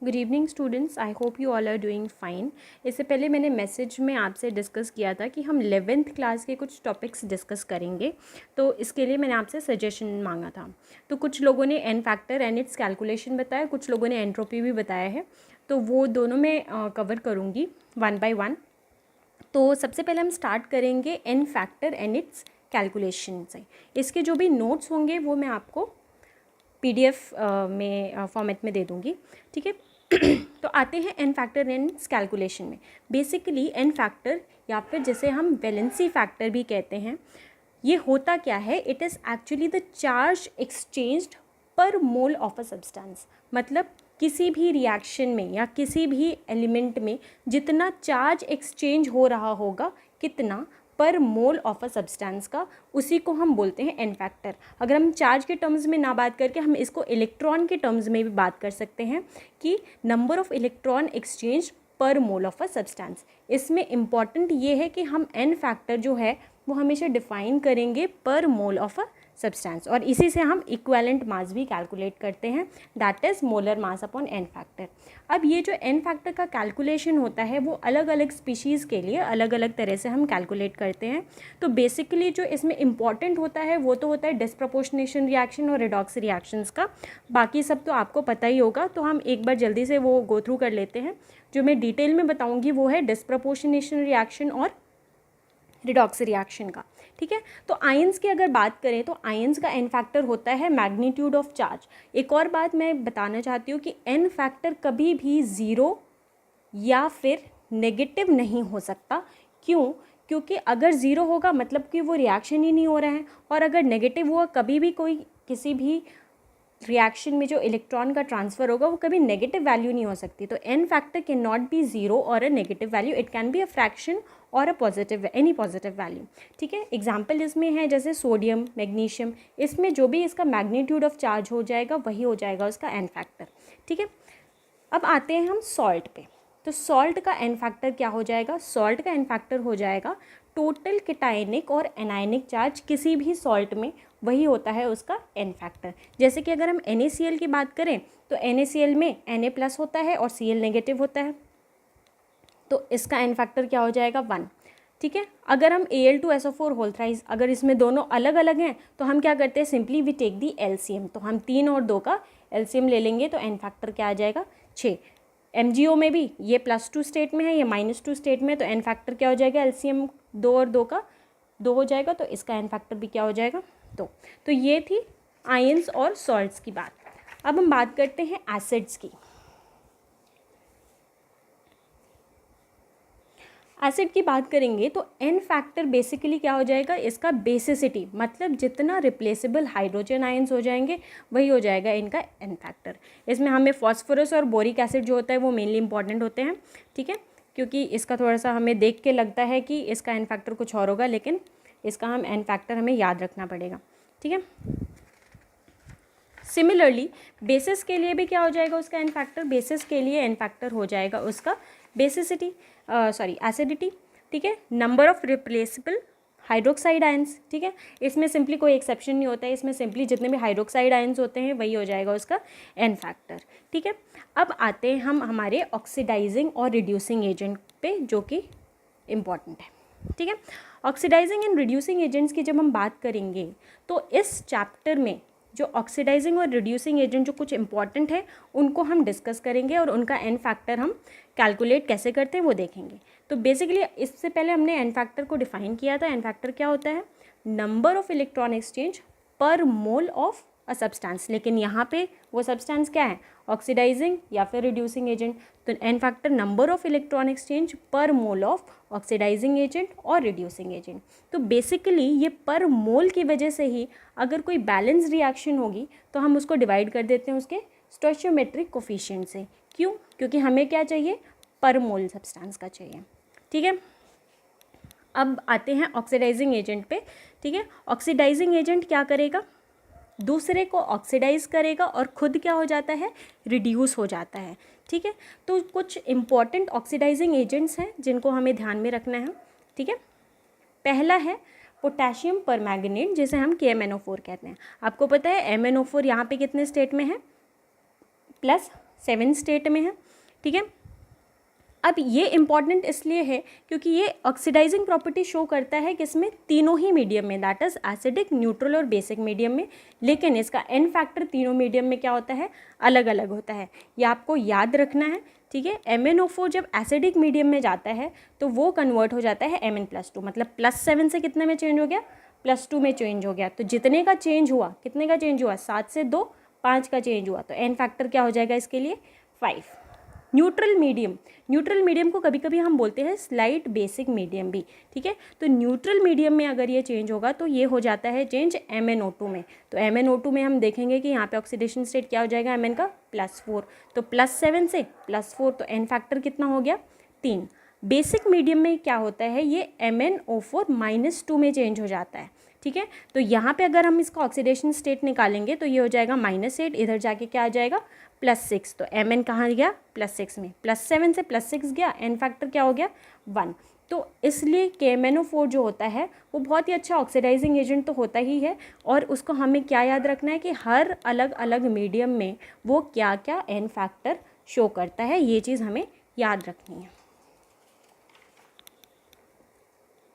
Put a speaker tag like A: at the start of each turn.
A: Good evening students, I hope you all are doing fine. इससे पहले मैंने message में आपसे डिस्कस किया था कि हम 11th क्लास के कुछ टॉपिक्स डिस्कस करेंगे, तो इसके लिए मैंने आपसे सजेशन मांगा था। तो कुछ लोगों ने N factor and its calculation बताया, कुछ लोगों ने एंट्रोपी भी बताया है, तो वो दोनों मैं कवर करूँगी वन बाय वन। तो सबसे पहले हम स्टार्ट करेंगे N factor and its calculation से। इसके जो भी नोट्स होंगे वो मैं आपको PDF में फॉर्मेट में दे दूँगी, ठीक है। तो आते हैं एन फैक्टर एंड कैलकुलेशन में। बेसिकली एन फैक्टर या फिर जिसे हम वैलेंसी फैक्टर भी कहते हैं, ये होता क्या है? It is actually the charge exchanged पर मोल ऑफ अ सब्सटेंस। मतलब किसी भी रिएक्शन में या किसी भी एलिमेंट में जितना चार्ज एक्सचेंज हो रहा होगा, कितना पर मोल ऑफ अ सब्सटेंस का, उसी को हम बोलते हैं एन फैक्टर। अगर हम चार्ज के टर्म्स में ना बात करके हम इसको इलेक्ट्रॉन के टर्म्स में भी बात कर सकते हैं कि number of electron exchange per mole of a substance. इसमें इम्पॉर्टेंट ये है कि हम एन फैक्टर जो है वो हमेशा डिफाइन करेंगे पर मोल ऑफ अ सब्सटेंस, और इसी से हम इक्विवेलेंट मास भी कैलकुलेट करते हैं, that is molar mass upon N factor. अब ये जो एन फैक्टर का कैलकुलेशन होता है वो अलग अलग स्पीशीज़ के लिए अलग अलग तरह से हम कैलकुलेट करते हैं। तो बेसिकली जो इसमें इम्पॉर्टेंट होता है वो तो होता है डिस्प्रपोर्शनेशन रिएक्शन और रिडॉक्स रिएक्शंस का। बाकी सब तो आपको पता ही होगा, तो हम एक बार जल्दी से वो गो थ्रू कर लेते हैं। जो मैं डिटेल में बताऊँगी वो है डिस्प्रपोर्शनेशन रिएक्शन और रिडॉक्स रिएक्शन का, ठीक है। तो आयंस की अगर बात करें तो आयंस का एन फैक्टर होता है मैग्नीट्यूड ऑफ चार्ज। एक और बात मैं बताना चाहती हूँ कि एन फैक्टर कभी भी ज़ीरो या फिर नेगेटिव नहीं हो सकता। क्यों? क्योंकि अगर ज़ीरो होगा मतलब कि वो रिएक्शन ही नहीं हो रहा है, और अगर नेगेटिव हुआ, कभी भी कोई किसी भी रिएक्शन में जो इलेक्ट्रॉन का ट्रांसफ़र होगा वो कभी नेगेटिव वैल्यू नहीं हो सकती। तो N factor can not be zero और a negative value, it can be a fraction और a positive, any positive value, ठीक है। एग्जाम्पल इसमें है जैसे सोडियम, मैग्नीशियम, इसमें जो भी इसका मैग्नीट्यूड ऑफ चार्ज हो जाएगा वही हो जाएगा उसका एन फैक्टर, ठीक है। अब आते हैं हम सॉल्ट पे। तो सॉल्ट का एन फैक्टर क्या हो जाएगा? सॉल्ट का एन फैक्टर हो जाएगा टोटल केटायनिक और एनायनिक चार्ज किसी भी सॉल्ट में, वही होता है उसका एन फैक्टर। जैसे कि अगर हम NaCl की बात करें तो NaCl में Na+ होता है और Cl नेगेटिव होता है, तो इसका एन फैक्टर क्या हो जाएगा? 1, ठीक है। अगर हम Al2SO4 होल थ्राइस, अगर इसमें दोनों अलग अलग हैं तो हम क्या करते हैं? Simply we take the LCM। तो हम 3 और 2 का LCM ले लेंगे तो एन फैक्टर क्या आ जाएगा? 6। MgO में भी ये +2 स्टेट में है, ये -2 स्टेट में, तो एन फैक्टर क्या हो जाएगा? LCM 2 और 2 का 2 हो जाएगा, तो इसका एन फैक्टर भी क्या हो जाएगा? 2। तो ये थी आयंस और सॉल्ट्स की बात। अब हम बात करते हैं एसिड्स की। एसिड की बात करेंगे तो एन फैक्टर बेसिकली क्या हो जाएगा? इसका बेसिसिटी, मतलब जितना रिप्लेसेबल हाइड्रोजन आयंस हो जाएंगे वही हो जाएगा इनका एन फैक्टर। इसमें हमें फॉस्फोरस और बोरिक एसिड जो होता है वो मेनली इंपॉर्टेंट होते हैं, ठीक है, क्योंकि इसका थोड़ा सा हमें देख के लगता है कि इसका एन फैक्टर कुछ और होगा, लेकिन इसका हम एन फैक्टर हमें याद रखना पड़ेगा, ठीक है। सिमिलरली बेसिस के लिए भी क्या हो जाएगा उसका एन फैक्टर? बेसिस के लिए एन फैक्टर हो जाएगा उसका बेसिसिटी, एसिडिटी, ठीक है, number of replaceable hydroxide ions, ठीक है। इसमें सिंपली कोई एक्सेप्शन नहीं होता है, इसमें सिंपली जितने भी हाइड्रोक्साइड आयंस होते हैं वही हो जाएगा उसका एन फैक्टर, ठीक है। अब आते हैं हम हमारे ऑक्सीडाइजिंग और रिड्यूसिंग एजेंट पे, जो कि इम्पॉर्टेंट है, ठीक है। ऑक्सीडाइजिंग एंड रिड्यूसिंग एजेंट्स की जब हम बात करेंगे तो इस चैप्टर में जो ऑक्सीडाइजिंग और रिड्यूसिंग एजेंट जो कुछ इंपॉर्टेंट है उनको हम डिस्कस करेंगे, और उनका एन फैक्टर हम कैलकुलेट कैसे करते हैं वो देखेंगे। तो बेसिकली इससे पहले हमने एन फैक्टर को डिफाइन किया था। एन फैक्टर क्या होता है? Number of electron exchange per mole of a substance, लेकिन यहाँ पे वो सब्सटेंस क्या है? ऑक्सीडाइजिंग या फिर रिड्यूसिंग एजेंट। तो N factor number of electron exchange per mole of oxidising agent और रिड्यूसिंग एजेंट। तो बेसिकली ये पर मोल की वजह से ही अगर कोई बैलेंस रिएक्शन होगी तो हम उसको डिवाइड कर देते हैं उसके स्टोइचियोमेट्रिक कोफिशिएंट से। क्यों? क्योंकि हमें क्या चाहिए? पर मोल सब्सटेंस का चाहिए, ठीक है। अब आते हैं ऑक्सीडाइजिंग एजेंट पे, ठीक है। ऑक्सीडाइजिंग एजेंट क्या करेगा? दूसरे को ऑक्सीडाइज करेगा और खुद क्या हो जाता है? रिड्यूस हो जाता है, ठीक है। तो कुछ इंपॉर्टेंट ऑक्सीडाइजिंग एजेंट्स हैं जिनको हमें ध्यान में रखना है, ठीक है। पहला है पोटेशियम परमैंगनेट, जिसे हम KMnO4 कहते हैं। आपको पता है MnO4 यहाँ पे कितने स्टेट में है? 7 स्टेट में है, ठीक है। अब ये इम्पॉर्टेंट इसलिए है क्योंकि ये ऑक्सीडाइजिंग प्रॉपर्टी शो करता है किसमें, तीनों ही मीडियम में, दैट इज़ एसिडिक, न्यूट्रल और बेसिक मीडियम में। लेकिन इसका एन फैक्टर तीनों मीडियम में क्या होता है, अलग अलग होता है, ये आपको याद रखना है, ठीक है। MnO4 जब एसिडिक मीडियम में जाता है तो वो कन्वर्ट हो जाता है Mn+2, मतलब +7 से कितने में चेंज हो गया, +2 में चेंज हो गया। तो जितने का चेंज हुआ, कितने का चेंज हुआ, 7 से 2, 5 का चेंज हुआ, तो एन फैक्टर क्या हो जाएगा इसके लिए, 5। न्यूट्रल मीडियम को कभी कभी हम बोलते हैं स्लाइट बेसिक मीडियम भी, ठीक है। तो न्यूट्रल मीडियम में अगर ये चेंज होगा तो ये हो जाता है चेंज MnO2 में। तो MnO2 में हम देखेंगे कि यहाँ पे ऑक्सीडेशन स्टेट क्या हो जाएगा Mn का, +4। तो +7 से +4, तो एन फैक्टर कितना हो गया, 3। बेसिक मीडियम में क्या होता है, ये MnO4-2 में चेंज हो जाता है, ठीक है। तो यहाँ पे अगर हम इसका ऑक्सीडेशन स्टेट निकालेंगे तो ये हो जाएगा -8, इधर जाके क्या आ जाएगा, +6। तो Mn कहाँ गया, +6 में, +7 से +6 गया, एन फैक्टर क्या हो गया, 1। तो इसलिए KMnO4 जो होता है वो बहुत ही अच्छा ऑक्सीडाइजिंग एजेंट तो होता ही है, और उसको हमें क्या याद रखना है कि हर अलग अलग मीडियम में वो क्या क्या एन फैक्टर शो करता है, ये चीज़ हमें याद रखनी है।